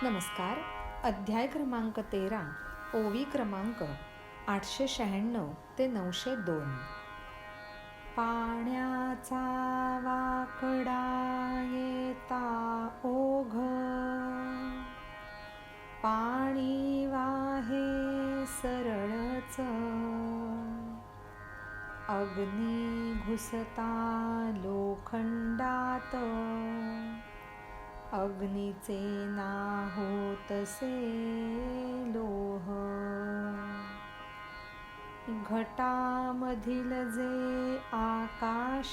नमस्कार. अध्याय क्रमांक 13, ओवी क्रमांक 896 ते 902. पाण्याचा वाकडा येता ओघ, पाणी वाहे सरळच, अग्नी घुसता लोखंडात, अग्नीचे ना होतसे लोह. घटामधील जे आकाश,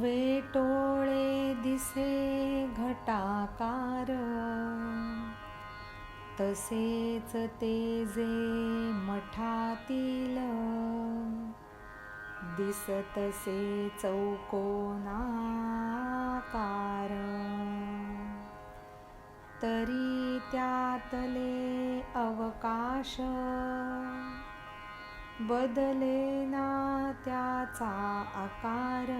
वेटोळे दिसे घटाकार, तसेच ते जे मठातील दिसतसे चौकोनाकार. तरी त्यातले अवकाश, बदलेना त्याचा आकार,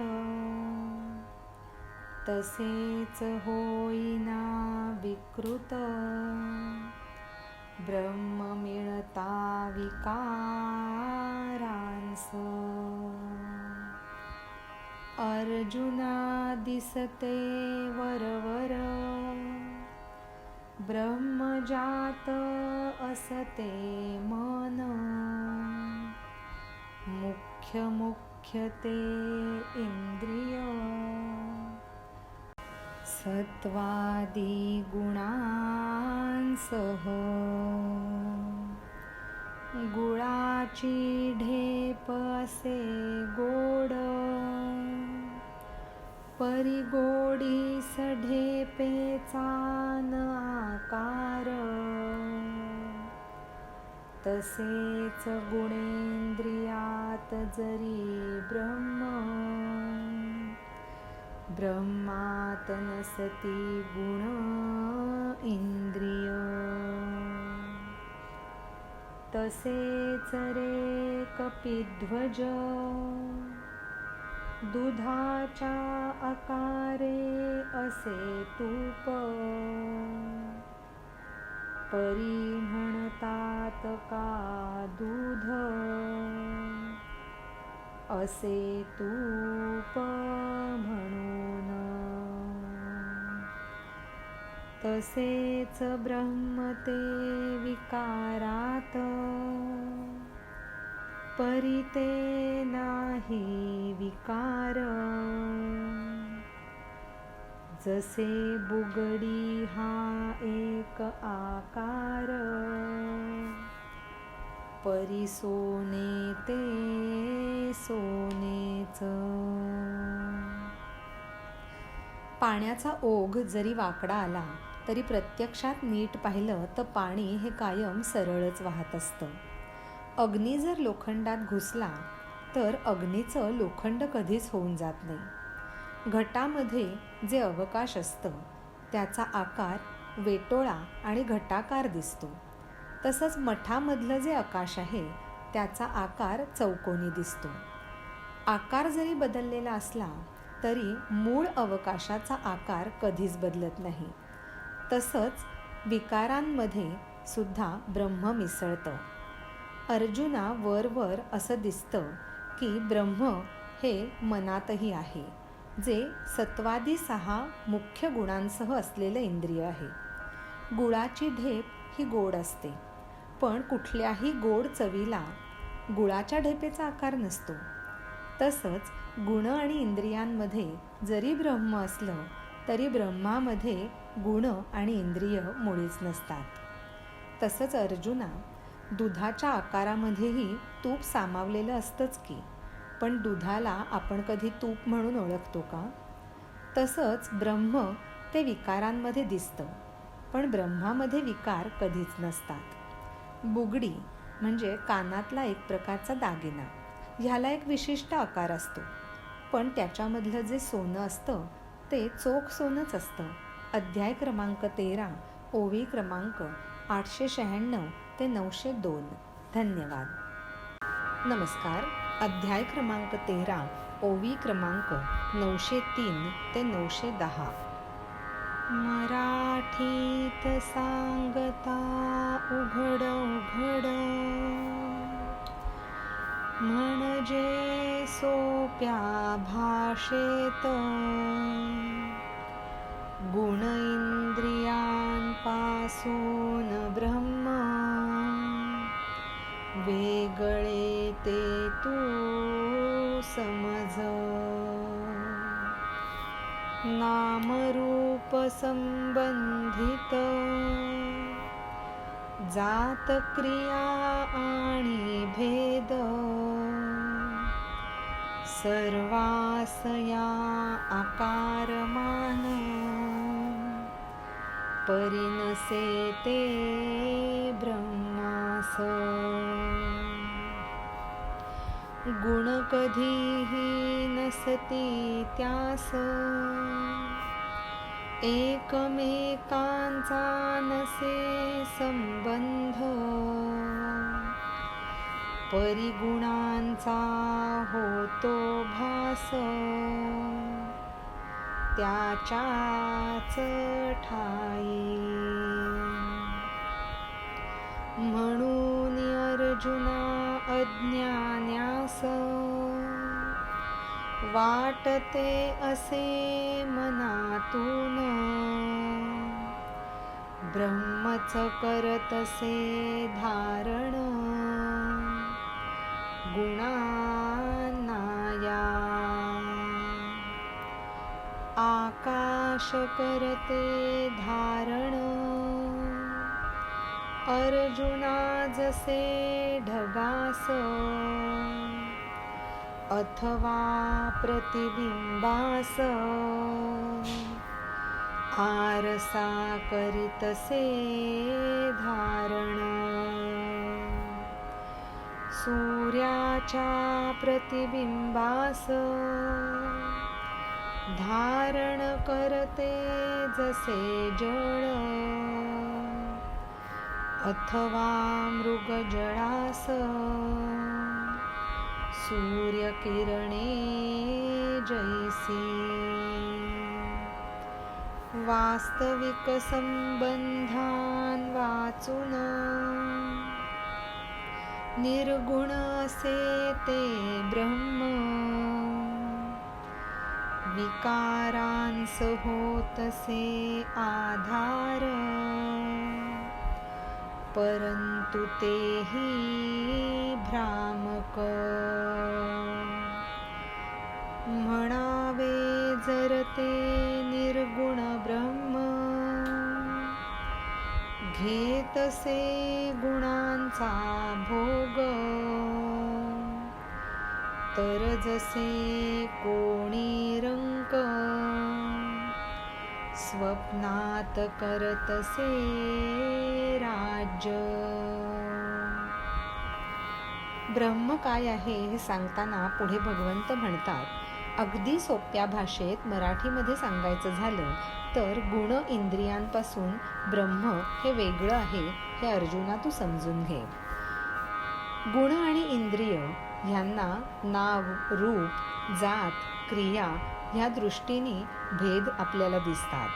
तसेच होईना विकृत, ब्रह्म मिळता विकारांस. अर्जुना दिसते वरवर, ब्रह्मजात असते मन, मुख्य मुख्य ते इंद्रिय, सत्वादी गुणांसह. गुळाची ढेप असे गोड, परिगोडीस ढेपेचा न आकार, तसेच गुणेंद्रियात जरी ब्रह्म, ब्रह्मात नसती गुण इंद्रिय. तसेच रे कपिध्वज, दुधाच्या आकारे असे तूप, परी म्हणतात का दूध, असे तूप म्हणून. तसेच ब्रह्म ते विकारात, परी ते नाही विकार. जसे बुगडी हा एक आकार, परी सोने ते सोनेच. पाण्याचा ओघ जरी वाकडा आला तरी प्रत्यक्षात नीट पाहिलं तर पाणी हे कायम सरळच वाहत असतं. अग्नी जर लोखंडात घुसला तर अग्नीचं लोखंड कधीच होऊन जात नाही. घटामध्ये जे अवकाश असतं त्याचा आकार वेटोळा आणि घटाकार दिसतो. तसंच मठामधलं जे आकाश आहे त्याचा आकार चौकोनी दिसतो. आकार जरी बदललेला असला तरी मूळ अवकाशाचा आकार कधीच बदलत नाही. तसंच विकारांमध्ये सुद्धा ब्रह्म मिसळतं. अर्जुना वर असं दिसतं की ब्रह्म हे मनातही आहे, जे सत्वादी 6 मुख्य गुणांसह असलेलं इंद्रिय आहे. गुळाची ढेप ही गोड असते, पण कुठल्याही गोड चवीला गुळाच्या ढेपेचा आकार नसतो. तसंच गुण आणि इंद्रियांमध्ये जरी ब्रह्म असलं तरी ब्रह्मामध्ये गुण आणि इंद्रिय मुळीच नसतात. तसंच अर्जुना, दुधाच्या आकारामध्येही तूप सामावलेलं असतंच की, पण दुधाला आपण कधी तूप म्हणून ओळखतो का? तसंच ब्रह्म ते विकारांमध्ये दिसतं, पण ब्रह्मामध्ये विकार कधीच नसतात. बुगडी म्हणजे कानातला एक प्रकारचा दागिना, ह्याला एक विशिष्ट आकार असतो, पण त्याच्यामधलं जे सोनं असतं ते चोख सोनंच असतं. अध्याय क्रमांक 13, ओवी क्रमांक 896 ते 902. धन्यवाद. नमस्कार. अध्याय क्रमांक 13, ओवी क्रमांक 903 ते 910. मराठीत सांगता उघड उघड, म्हणजे सोप्या भाषेत. गुण इंद्रियांपासून ब्रह्म, वेगळे ते तू समज. नामरूप संबंधित, जात क्रिया आणि भेद. सर्वासया आकारमान, परिणसे ते ब्रह्मास. गुण कधीही नसती त्यास, एकमेकांचा नसे संबंध. परिगुणांचा होतो भास, त्याच्याच ठाई. म्हणून अर्जुना अज्ञान्यास, वाटते असे मनातून. ब्रह्मच करतसे धारण, गुणांना या. आकाश करते धारण, अर्जुना जसे ढगास. अथवा प्रतिबिंबास, आरसा करीतसे धारण. सूर्याच्या प्रतिबिंबास, धारण करते जसे जळ. अथवा मृगजळास, सूर्यकिरणे जैसी. वास्तविक संबंधान वाचून, निर्गुण असे ते ब्रह्म. विकारांस होतसे आधार, परंतु तेही भ्रामक. म्हणावे जर ते निर्गुण ब्रह्म, घेतसे गुणांचा भोग. तर जसे कोणी रंक, स्वप्नात करतसे राज्य. ब्रह्म काय आहे हे सांगताना पुढे भगवंत म्हणतात, अगदी सोप्या भाषेत मराठीमध्ये सांगायचं झालं तर गुण इंद्रियांपासून ब्रह्म हे वेगळं आहे हे अर्जुना तू समजून घे. गुण आणि इंद्रिय ह्यांना नाव, रूप, जात, क्रिया ह्या दृष्टीने भेद आपल्याला दिसतात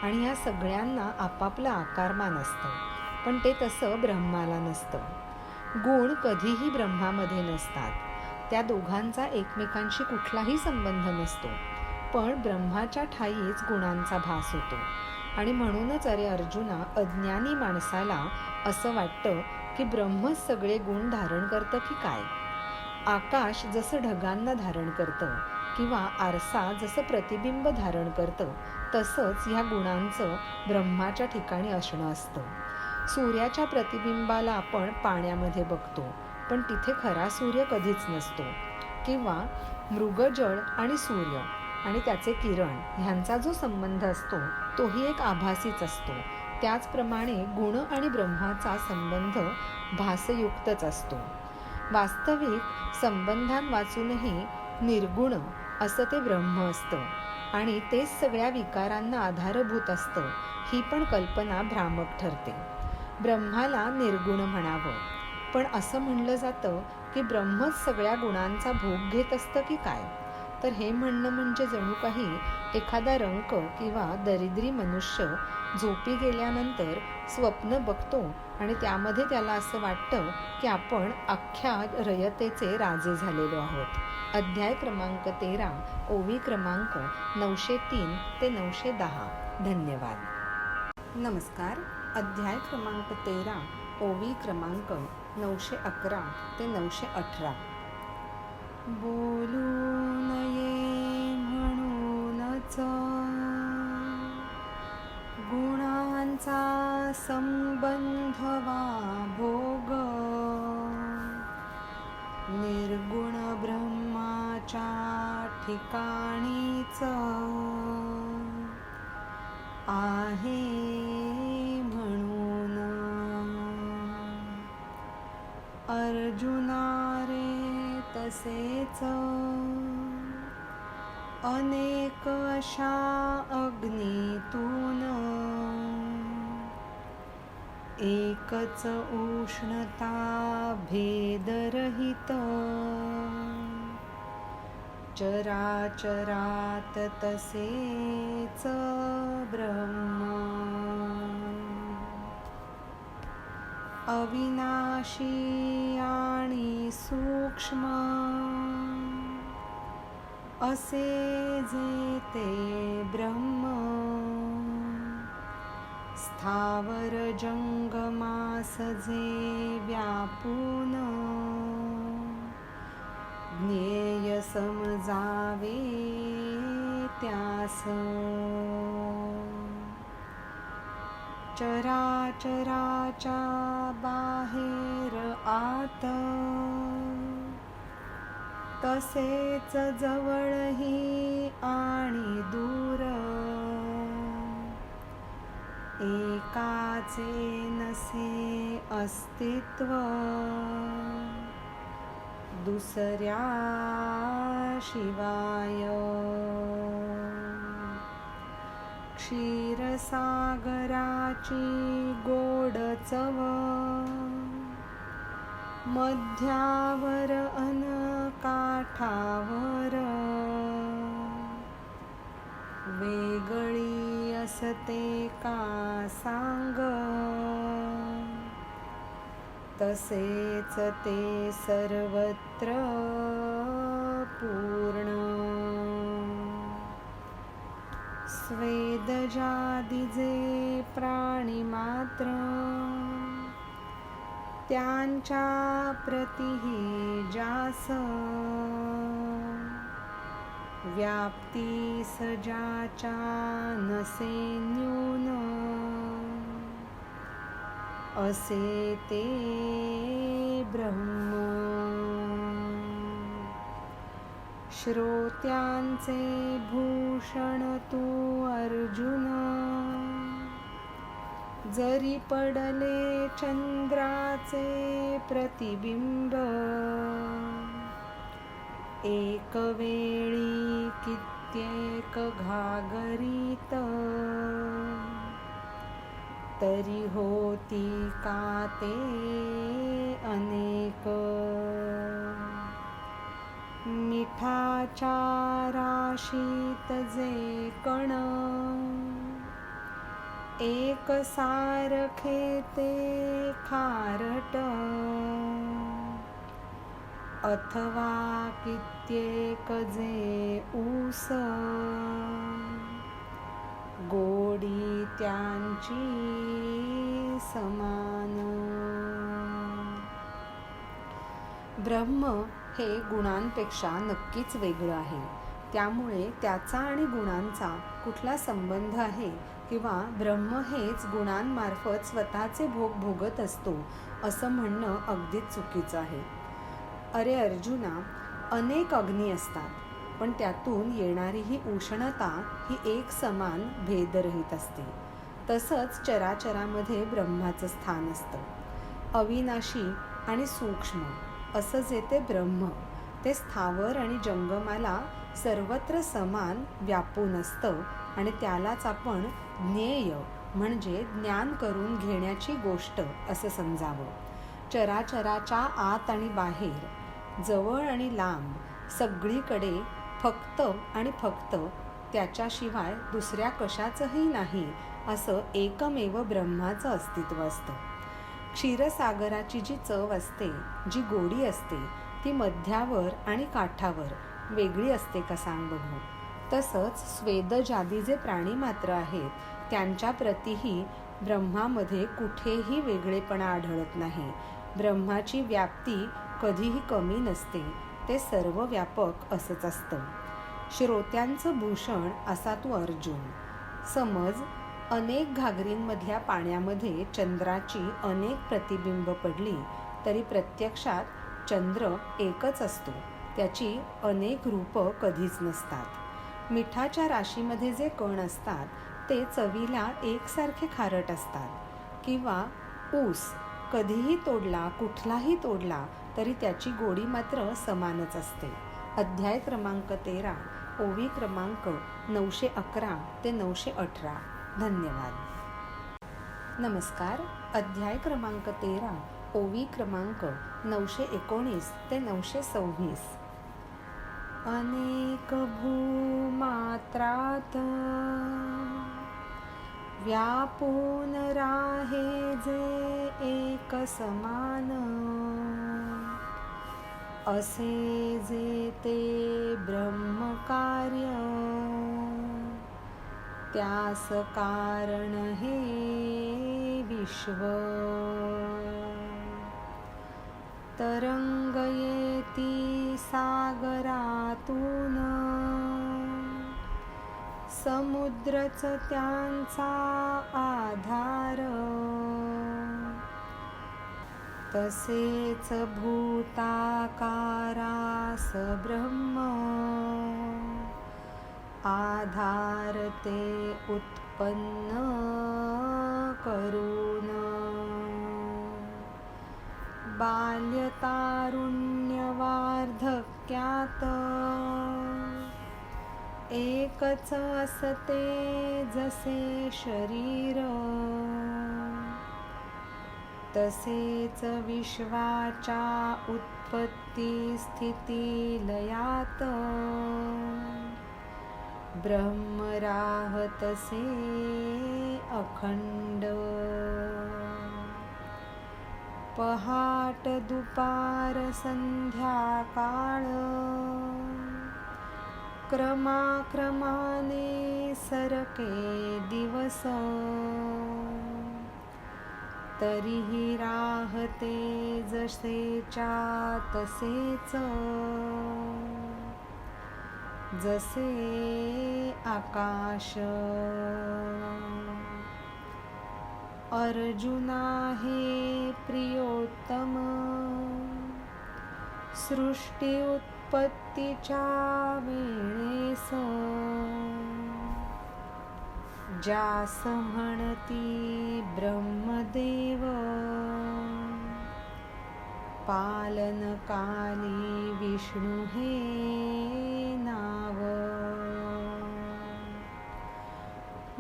आणि ह्या सगळ्यांना आपापलं आकारमान असतं, पण ते तसं ब्रह्माला नसतं. गुण कधीही ब्रह्मामध्ये नसतात, त्या दोघांचा एकमेकांशी कुठलाही संबंध नसतो, पण ब्रह्माच्या ठाईच गुणांचा भास होतो. आणि म्हणूनच अरे अर्जुना, अज्ञानी माणसाला असं वाटतं की ब्रह्मच सगळे गुण धारण करतं की काय. आकाश जसं ढगांना धारण करतं किंवा आरसा जसं प्रतिबिंब धारण करतं, तसंच ह्या गुणांचं ब्रह्माच्या ठिकाणी असणं असतं. सूर्याच्या प्रतिबिंबाला आपण पाण्यामध्ये बघतो, पण तिथे खरा सूर्य कधीच नसतो. किंवा मृगजळ आणि सूर्य आणि त्याचे किरण ह्यांचा जो संबंध असतो तोही एक आभासीच असतो. त्याचप्रमाणे गुण आणि ब्रह्माचा संबंध भासयुक्तच असतो. वास्तविक संबंधांवाचूनही निर्गुण असं ते ब्रह्म असतं आणि तेच सगळ्या विकारांना आधारभूत असतं, ही पण कल्पना भ्रामक ठरते. ब्रह्माला निर्गुण म्हणावं, पण असं म्हणलं जातं की ब्रह्मच सगळ्या गुणांचा भोग घेत असतं की काय. तर हे म्हणणं म्हणजे जणू काही एखादा रंक किंवा दरिद्री मनुष्य झोपी गेल्यानंतर स्वप्न बघतो आणि त्यामध्ये त्याला असं वाटतं की आपण अख्ख्या रयतेचे राजे झालेलो आहोत. अध्याय क्रमांक 13, ओवी क्रमांक 903 ते 910. धन्यवाद. नमस्कार. अध्याय क्रमांक 13, ओवी क्रमांक 911 ते 918. बोलू नये म्हणूनच गुणांचा संबंध वा भोग, निर्गुण ब्रह्माच्या ठिकाणीच आहे म्हणून. अर्जुना रे तसेच अनेक अशा अग्नीतून एकच उष्णता भेदरहित, चराचरात तसेच ब्रह्म. अविनाशी आणि सूक्ष्म असे जे ते ब्रह्म, स्थावर जंगमास जे व्यापून, ज्ञेय समजावे त्यास. चराचराच्या बाहेर आत, तसेच जवळही आणि दूर, एकाचे नसे अस्तित्व, दुसऱ्या शिवाय. क्षीरसागराची गोड चव, मध्यावर अन काठावर, वेगळी असते का सांग, तसेच ते सर्वत्र पूर्ण. स्वेदजादी जे प्राणी मात्र, त्यांच्या प्रतिही जास, व्याप्तीस ज्याच्या नसे न्यून, असे ते ब्रह्म. श्रोत्यांचे भूषण तू अर्जुन, जरी पडले चंद्राचे प्रतिबिंब, एक वेळी कित्येक घागरीत, तरी होती का ते अनेक. मिठाच्या राशीत जे कण, एक सारखे ते खारट, अथवा कित्येक जे ऊस, गोडी त्यांची समान. ब्रह्म हे गुणांपेक्षा नक्कीच वेगळं आहे. त्यामुळे त्याचा आणि गुणांचा कुठला संबंध आहे किंवा ब्रह्म हेच गुणांमार्फत स्वतःचे भोग भोगत असतो असं म्हणणं अगदीच चुकीचं आहे. अरे अर्जुना, अनेक अग्नी असतात, पण त्यातून येणारी ही उष्णता ही एक समान भेदरहित असते. तसंच चराचरामध्ये ब्रह्माचं स्थान असतं. अविनाशी आणि सूक्ष्म असं जे ते ब्रह्म, ते स्थावर आणि जंगमाला सर्वत्र समान व्यापून असतं आणि त्यालाच आपण ज्ञेय म्हणजे ज्ञान करून घेण्याची गोष्ट असं समजावं. चराचराच्या आत आणि बाहेर, जवळ आणि लांब, सगळीकडे फक्त आणि फक्त त्याच्याशिवाय दुसऱ्या कशाचंही नाही असं एकमेव ब्रह्माचं अस्तित्व असतं. क्षीरसागराची जी चव असते, जी गोडी असते, ती मध्यावर आणि काठावर वेगळी असते का सांग बघू. तसंच स्वेदजादी जे प्राणी मात्र आहेत त्यांच्या प्रतीही ब्रह्मामध्ये कुठेही वेगळेपणा आढळत नाही. ब्रह्माची व्याप्ती कधीही कमी नसते, ते सर्व व्यापक असंच असतं. श्रोत्यांचं भूषण असा तू अर्जुन. समज अनेक घागरींमधल्या पाण्यामध्ये चंद्राची अनेक प्रतिबिंब पडली तरी प्रत्यक्षात चंद्र एकच असतो, त्याची अनेक रूपं कधीच नसतात. मिठाच्या राशीमध्ये जे कण असतात ते चवीला एकसारखे खारट असतात. किंवा ऊस कधीही तोडला, कुठलाही तोडला तरी त्याची गोडी मात्र समानच असते. अध्याय क्रमांक 13, ओवी क्रमांक 911 ते 918. धन्यवाद. नमस्कार. अध्याय क्रमांक 13, ओवी क्रमांक 919 ते 926. अनेक भूमात्रात व्यापून राहे जे एक समान, असे जे ते ब्रह्मकार्य त्यास कारण हे विश्व. तरंग येती सागरातून समुद्रच त्यांचा आधार, तसेच भूताकारास ब्रह्म आधार ते उत्पन्न करून. बाल्यतारुण्य वार्धक्यात एकच असते जसे शरीर, तसेच विश्वाच्या उत्पत्ती स्थिती लयात ब्रह्म राहतसे अखंड. पहाट दुपार संध्याकाळ क्रमाक्रमाने सरके दिवस, तरीही राहते जसेच्या तसेच, जसे आकाश. अर्जुना हे प्रियोत्तम सृष्टी उत्पत्तीच्या वेळेस, ज्यास म्हणती ब्रह्मदेव पालनकाली विष्णू हे नाव.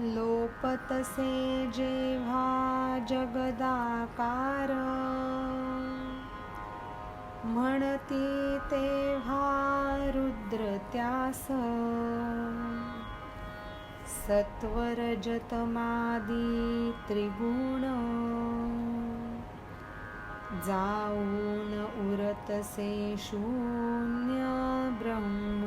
लोपतसे जेव्हा जगदाकार म्हणती तेव्हा रुद्र त्यास, सत्वरजतमादी त्रिगुण जाऊन उरतसे शून्य ब्रह्म.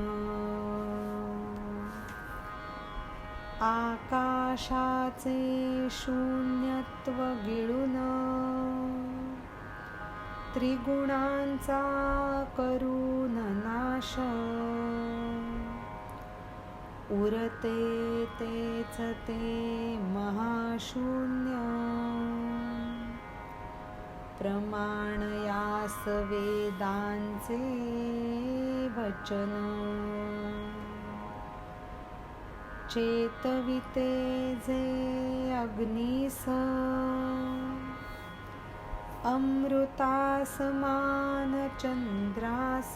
आकाशाचे शून्यत्व गिळून त्रिगुणांचा करून नाश, उरते तेच ते महाशून्य. प्रमाण यास वेदांचे वचन, चेतविते जे अग्नीस अमृतासमान चंद्रास,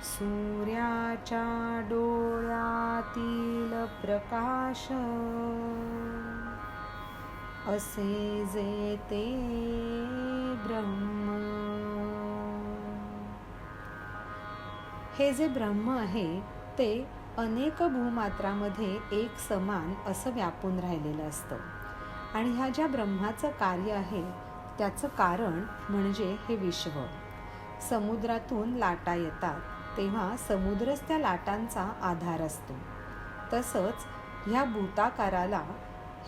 सूर्याच्या डोळ्यातील प्रकाश, असे जे ते ब्रह्म. हे जे ब्रह्म आहे ते अनेक भूमात्रामध्ये एक समान असं व्यापून राहिलेलं असतं. आणि ह्या ज्या ब्रह्माचं कार्य आहे त्याचं कारण म्हणजे हे विश्व. समुद्रातून लाटा येतात तेव्हा समुद्रच त्या लाटांचा आधार असतो. तसंच ह्या भूताकाराला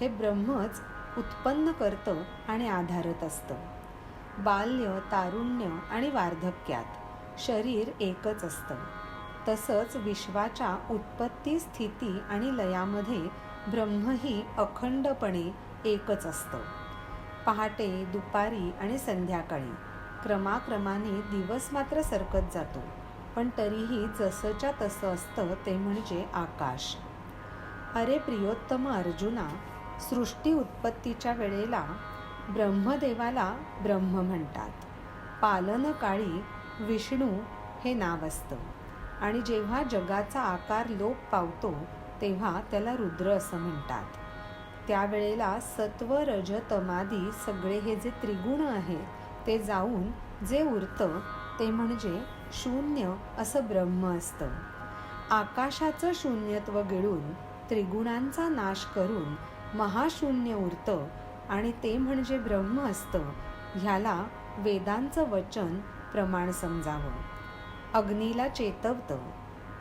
हे ब्रह्मच उत्पन्न करतं आणि आधारत असतं. बाल्य, तारुण्य आणि वार्धक्यात शरीर एकच असतं. तसंच विश्वाच्या उत्पत्ती, स्थिती आणि लयामध्ये ब्रह्मही अखंडपणे एकच असतं. पहाटे, दुपारी आणि संध्याकाळी क्रमाक्रमाने दिवस मात्र सरकत जातो, पण तरीही जसंच्या तसं असतं ते म्हणजे आकाश. अरे प्रियोत्तम अर्जुना, सृष्टी उत्पत्तीच्या वेळेला ब्रह्मदेवाला ब्रह्म म्हणतात. पालनकाळी विष्णू हे नाव असतं आणि जेव्हा जगाचा आकार लोप पावतो तेव्हा त्याला रुद्र असं म्हणतात. त्यावेळेला सत्व, रज, तमादी सगळे हे जे त्रिगुण आहे ते जाऊन जे उरतं ते म्हणजे शून्य असं ब्रह्म असतं. आकाशाचं शून्यत्व गिळून त्रिगुणांचा नाश करून महाशून्य उरतं आणि ते म्हणजे ब्रह्म असतं. ह्याला वेदांचं वचन प्रमाण समजावं. अग्नीला चेतवतं,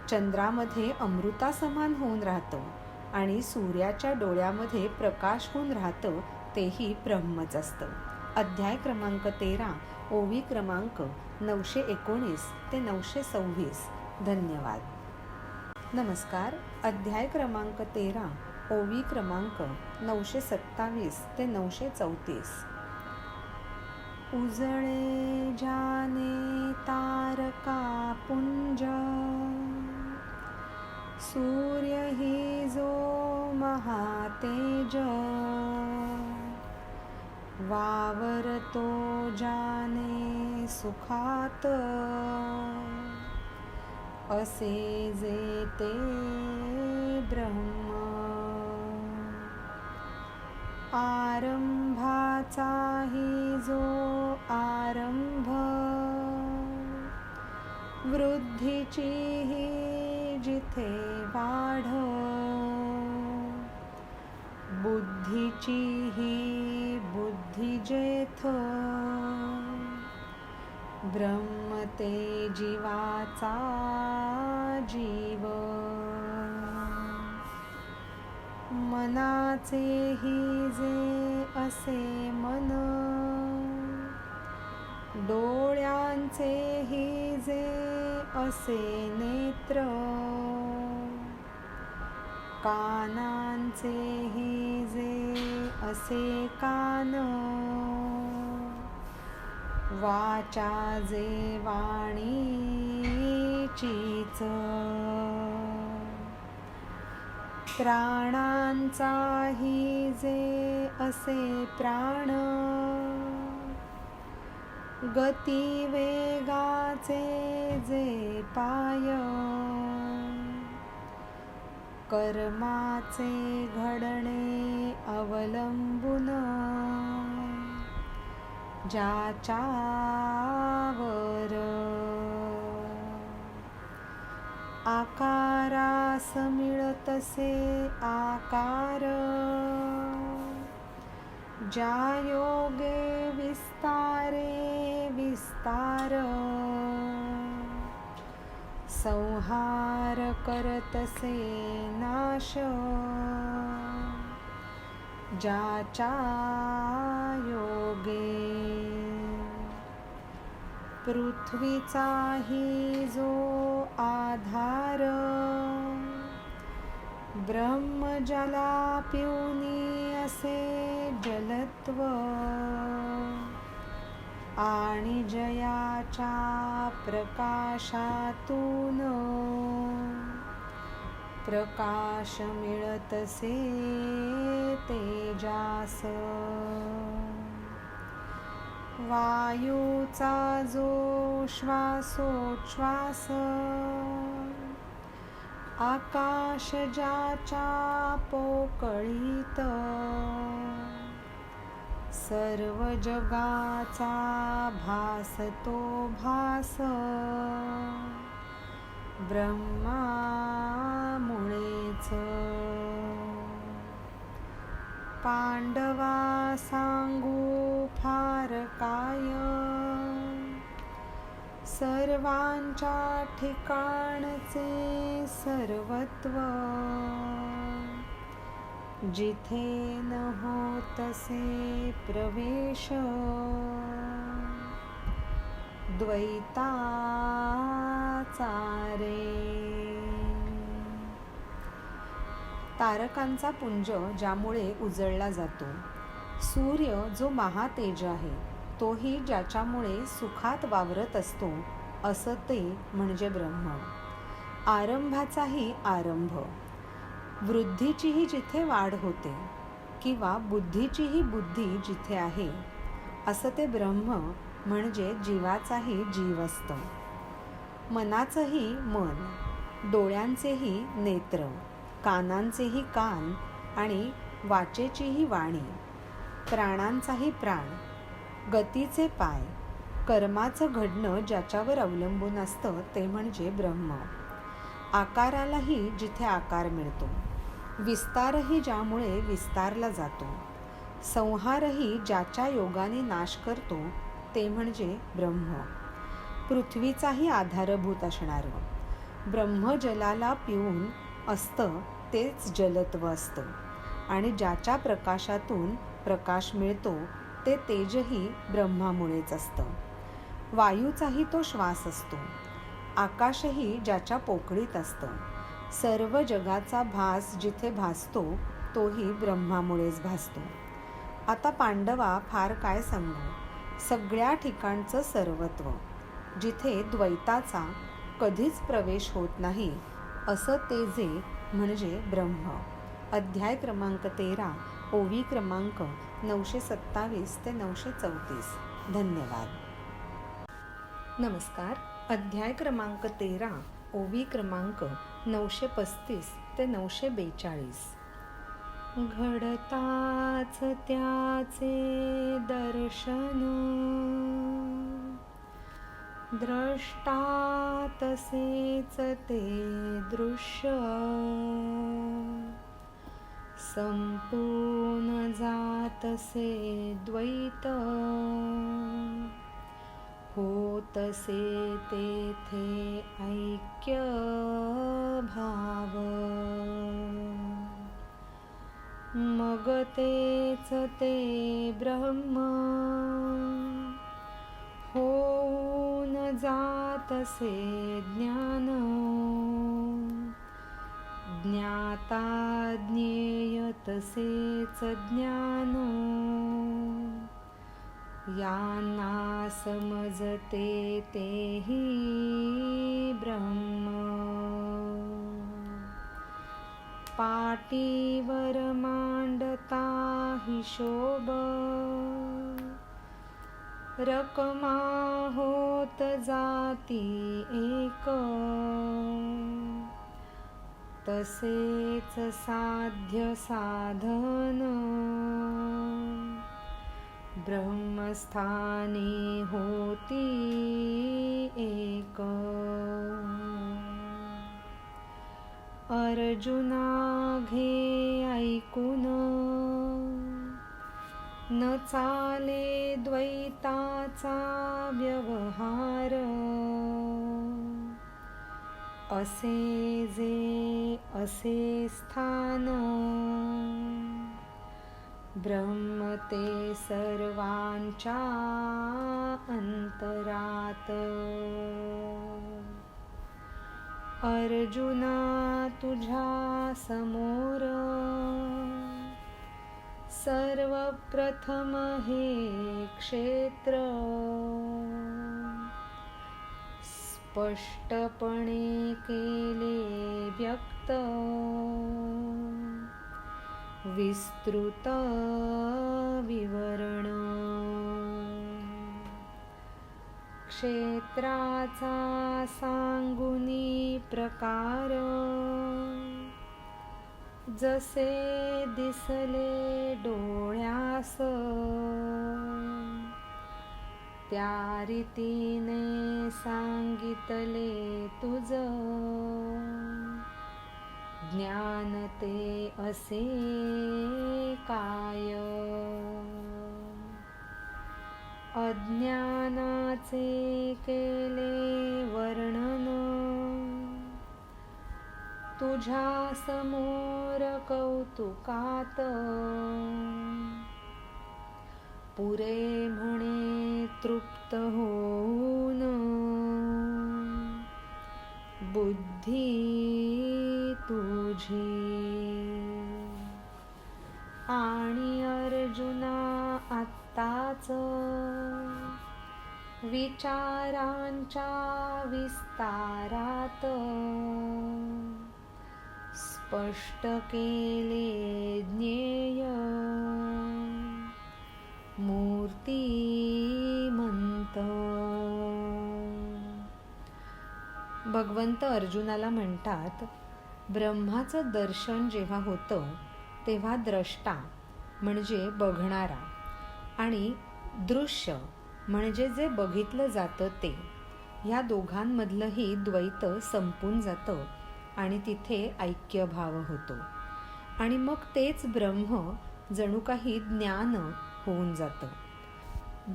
चंद्रामध्ये अमृतासमान होऊन राहतं आणि सूर्याच्या डोळ्यामध्ये प्रकाश होऊन राहतं तेही ब्रह्मच असतं. अध्याय क्रमांक 13, ओवी क्रमांक 919 ते 926. धन्यवाद. नमस्कार. अध्याय क्रमांक 13, ओवी क्रमांक 927 ते 934. उजळे जाने तारका पुंज, सूर्य ही जो महातेज, वावरतो जाने सुखात, असे जे ते ब्रह्म. आरंभाचाही जो आरंभ, वृद्धीचीही जिथे वाढ, बुद्धीचीही बुद्धी जेथ, ब्रह्म ते जीवाचा जीव. मनाचेही जे असे मन, डोळ्यांचेही जे असे नेत्र, कानांचेही जे असे कान, वाचा जे वाणीचीच, प्राणांचाही जे असे प्राण, गती वेगाचे जे पाय, कर्माचे घडणे अवलंबून, ज्याच्यावर आकारास मिळतसे आकार, ज्या योगे विस्तारे विस्तार, संहार करतसे नाश, ज्याच्या योगे. पृथ्वीचाही जो आधार, ब्रह्म ज्याला पिऊनी असे जलत्व, आणि जयाच्या प्रकाशातून प्रकाश मिळतसे तेजास. वायूचा जो श्वासोच्छ्वास, आकाश ज्याच्या पोकळीत, सर्व जगाचा भास तो भास, ब्रह्मामुळेच. पांडवा सांगू फार काय, सर्वांच्या ठिकाणचे सर्वत्व. जिथे न होतसे प्रवेश, द्वैताचा रे. तारकांचा पुंज ज्यामुळे उजळला जातो, सूर्य जो महातेज आहे, तोही ज्याच्यामुळे सुखात वावरत असतो, असं ते म्हणजे ब्रह्म. आरंभाचाही आरंभ, वृद्धीचीही जिथे वाढ होते किंवा बुद्धीचीही बुद्धी जिथे आहे, असं ते ब्रह्म म्हणजे जीवाचाही जीव असतं. मनाचंही मन, डोळ्यांचेही नेत्र, कानांचेही कान आणि वाचेचीही वाणी, प्राणांचाही प्राण, गतीचे पाय, कर्माचं घडणं ज्याच्यावर अवलंबून असतं ते म्हणजे ब्रह्म. आकारालाही जिथे आकार मिळतो, विस्तारही ज्यामुळे विस्तारला जातो, संहारही ज्याच्या योगाने नाश करतो ते म्हणजे ब्रह्म. पृथ्वीचाही आधारभूत असणारं ब्रह्म जलाला पिऊन असतं तेच जलत्व असतं, आणि ज्याच्या प्रकाशातून प्रकाश मिळतो ते तेजही ब्रह्मामुळेच असतं. वायूचाही तो श्वास असतो, आकाशही ज्याच्या पोकळीत असतं. सर्व जगाचा भास जिथे भासतो तोही ब्रह्मामुळेच भासतो. आता पांडवा फार काय सांगू, सगळ्या ठिकाणचं सर्वत्व, जिथे द्वैताचा कधीच प्रवेश होत नाही, असं ते जे म्हणजे ब्रह्म. अध्याय क्रमांक 13, ओवी क्रमांक 927 ते 934. धन्यवाद. नमस्कार. अध्याय क्रमांक 13, ओवी क्रमांक 935 ते 942. घडताच त्याचे दर्शन, द्रष्टा तसेच ते दृश्य. संपून जातसे द्वैत, होतसे तेथे ऐक्य भाव. मग तेच ते ब्रह्म, होऊन जातसे ज्ञान. ज्ञाता ज्ञेयतसेच ज्ञान, यांना समजते तेही ब्रह्म. पाटीवर मांडता हिशोब, रकमा होत जाती एक. तसेच साध्य साधन, ब्रह्मस्थानी होती एक. अर्जुना घे ऐकून, न चाले द्वैताचा व्यवहार. असे जे असे स्थान, ब्रह्म ते सर्वांच्या अंतरात. अर्जुना तुझ्या समोर, सर्वप्रथम हे क्षेत्र. स्पष्टपणे केले व्यक्त, विस्तृत विवरण. क्षेत्राचा सांगुनी प्रकार, जसे दिसले डोळ्यास. त्या रीतीने सांगितले तुझ, ज्ञान ते असे काय. अज्ञानाचे केले वर्णन, तुझ्या समोर कौतुकात. पुरे म्हणे तृप्त होऊन, बुद्धी तुझी. आणि अर्जुना आत्ताच विचारांच्या विस्तारात स्पष्ट केले ज्ञेय मूर्तिमंत. भगवंत अर्जुनाला म्हणतात, ब्रह्माचं दर्शन जेव्हा होतं तेव्हा द्रष्टा म्हणजे बघणारा आणि दृश्य म्हणजे जे बघितलं जातं ते, ह्या दोघांमधलंही द्वैत संपून जातं आणि तिथे ऐक्यभाव होतो. आणि मग तेच ब्रह्म जणू काही ज्ञान होऊन जातं.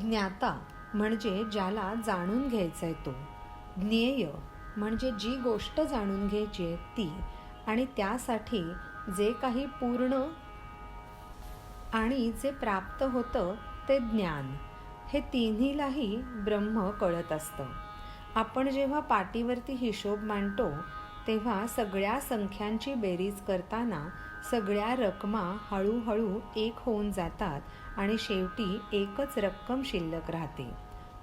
ज्ञाता म्हणजे ज्याला जाणून घ्यायचंय तो, ज्ञेय म्हणजे जी गोष्ट जाणून घ्यायची आहे ती, आणि त्यासाठी जे काही पूर्ण आणि जे प्राप्त होतं ते ज्ञान. हे तिन्हीलाही ब्रह्म कळत असतं. आपण जेव्हा पाटीवरती हिशोब मांडतो तेव्हा सगळ्या संख्यांची बेरीज करताना सगळ्या रकमा हळूहळू एक होऊन जातात आणि शेवटी एकच रक्कम शिल्लक राहते.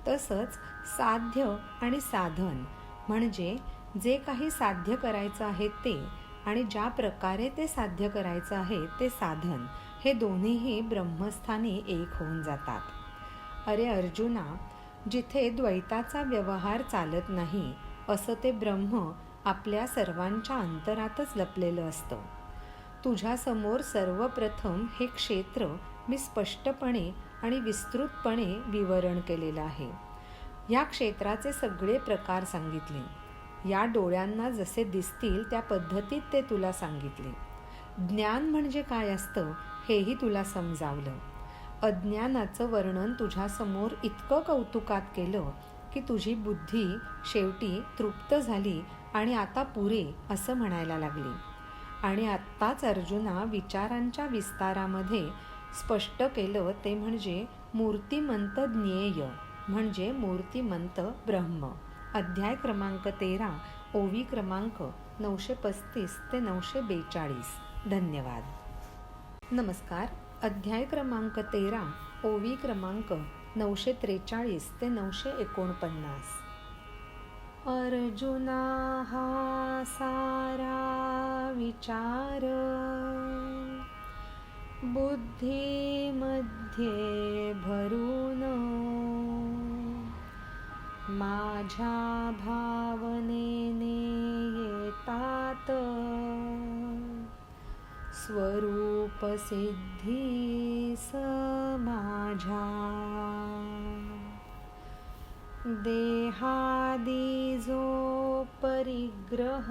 तसंच साध्य आणि साधन म्हणजे जे काही साध्य करायचं आहे ते आणि ज्या प्रकारे ते साध्य करायचं आहे ते साधन, हे दोन्हीही ब्रह्मस्थानी एक होऊन जातात. अरे अर्जुना, जिथे द्वैताचा व्यवहार चालत नाही असं ते ब्रह्म आपल्या सर्वांच्या अंतरातच लपलेलं असतं. तुझ्यासमोर सर्वप्रथम हे क्षेत्र मी स्पष्टपणे आणि विस्तृतपणे विवरण केलेलं आहे. या क्षेत्राचे सगळे प्रकार सांगितले. या डोळ्यांना जसे दिसतील त्या पद्धतीत ते तुला सांगितले. ज्ञान म्हणजे काय असतं हेही तुला समजावलं. अज्ञानाचं वर्णन तुझ्यासमोर इतकं कौतुकात केलं की तुझी बुद्धी शेवटी तृप्त झाली आणि आता पुरे असं म्हणायला लागली. आणि आत्ताच अर्जुना विचारांच्या विस्तारामध्ये स्पष्ट केलं ते म्हणजे मूर्तिमंत ज्ञेय म्हणजे मूर्तिमंत ब्रह्म. अध्याय क्रमांक 13, ओवी क्रमांक 935 ते 942. धन्यवाद. नमस्कार. अध्याय क्रमांक 13, ओवी क्रमांक 943 ते 949. अर्जुना हा सारा विचार बुद्धीमध्ये भरून, माझ्या भावनेने येतात स्वरूप सिद्धीस माझ्या. देहादी जो परिग्रह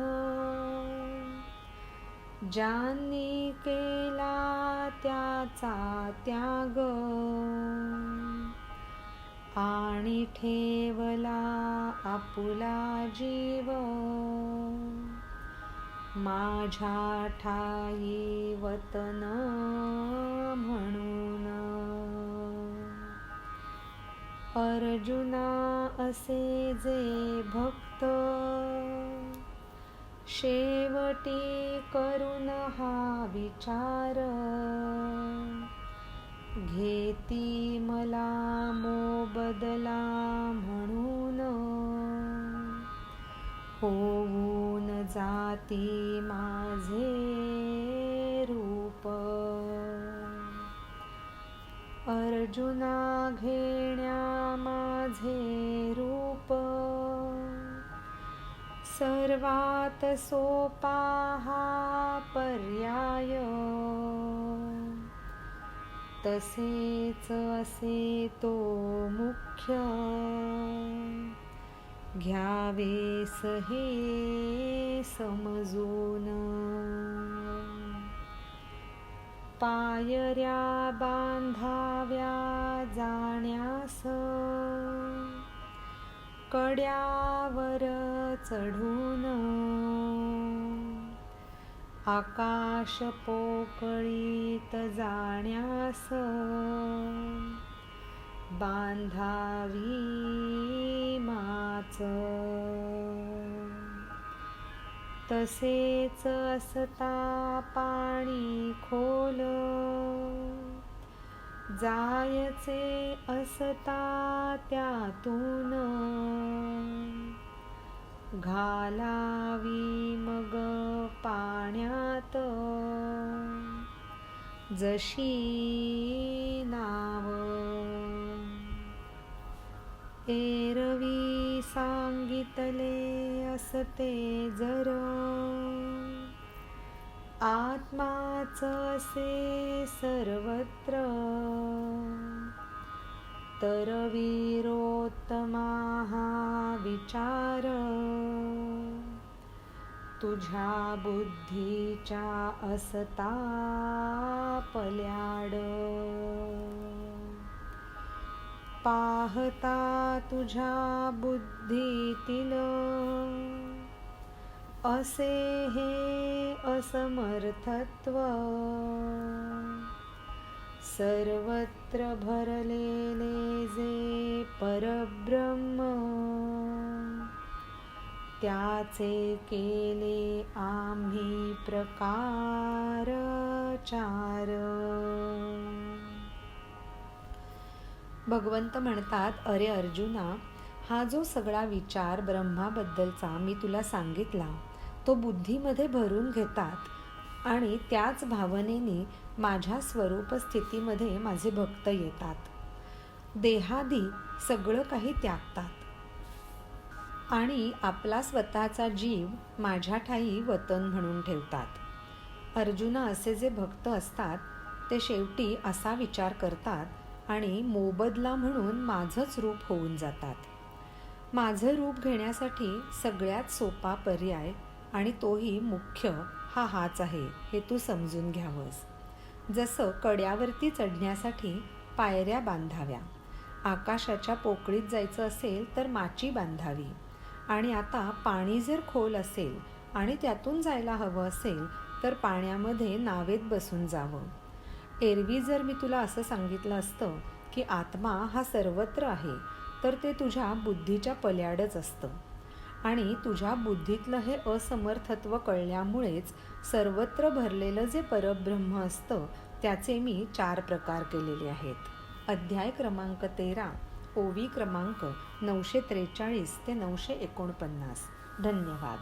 ज्यांनी केला त्याचा त्याग, आणि ठेवला आपुला जीव माझ्या ठाई वतन म्हणून. अर्जुना असे जे भक्त शेवटी करून हा विचार, घेती मला मोबदला म्हणून, होऊन जाती माझे रूप. अर्जुना घेण्या माझे रूप सर्वात सोपा हा पर्याय, तसेच असे तो मुख्य घ्यावेस हे समजून. पायऱ्या बांधाव्या जाण्यास कड्यावर चढून. आकाश पोकळीत जाण्यास बांधावी माच. तसेच असता पाणी खोल जायचे असता त्यातून. घालावी मग पाण्यात जशी नाव. एरवी सांगितले असते जर आत्माच असे सर्वत्र. तर वीरोत्तमा हा विचार तुझ्या बुद्धीच्या असता पल्याड. पाहता तुझ्या बुद्धीतील असे हे असमर्थत्व. सर्वत्र भरलेले जे परब्रह्म त्याचे केले आम्ही प्रकार चार. भगवंत म्हणतात, अरे अर्जुना, हा जो सगळा विचार ब्रह्माबद्दलचा मी तुला सांगितला तो बुद्धीमध्ये भरून घेतात आणि त्याच भावनेने माझ्या स्वरूप स्थितीमध्ये माझे भक्त येतात. देहादी सगळं काही त्यागतात आणि आपला स्वतःचा जीव माझ्या ठायी वतन म्हणून ठेवतात. अर्जुना, असे जे भक्त असतात ते शेवटी असा विचार करतात आणि मोबदला म्हणून माझंच रूप होऊन जातात. माझं रूप घेण्यासाठी सगळ्यात सोपा पर्याय आणि तोही मुख्य हाच आहे हे तू समजून घ्यावंस. जसं कड्यावरती चढण्यासाठी पायऱ्या बांधाव्या, आकाशाच्या पोकळीत जायचं असेल तर माची बांधावी, आणि आता पाणी जर खोल असेल आणि त्यातून जायला हवं असेल तर पाण्यामध्ये नावेत बसून जावं. एरवी जर मी तुला असं सांगितलं असतं की आत्मा हा सर्वत्र आहे तर ते तुझ्या बुद्धीच्या पल्याडच असतं, आणि तुझ्या बुद्धीतलं हे असमर्थत्व कळल्यामुळेच सर्वत्र भरलेलं जे परब्रह्म असतं त्याचे मी 4 प्रकार केलेले आहेत. अध्याय क्रमांक 13, ओवी क्रमांक 943 ते 949. धन्यवाद.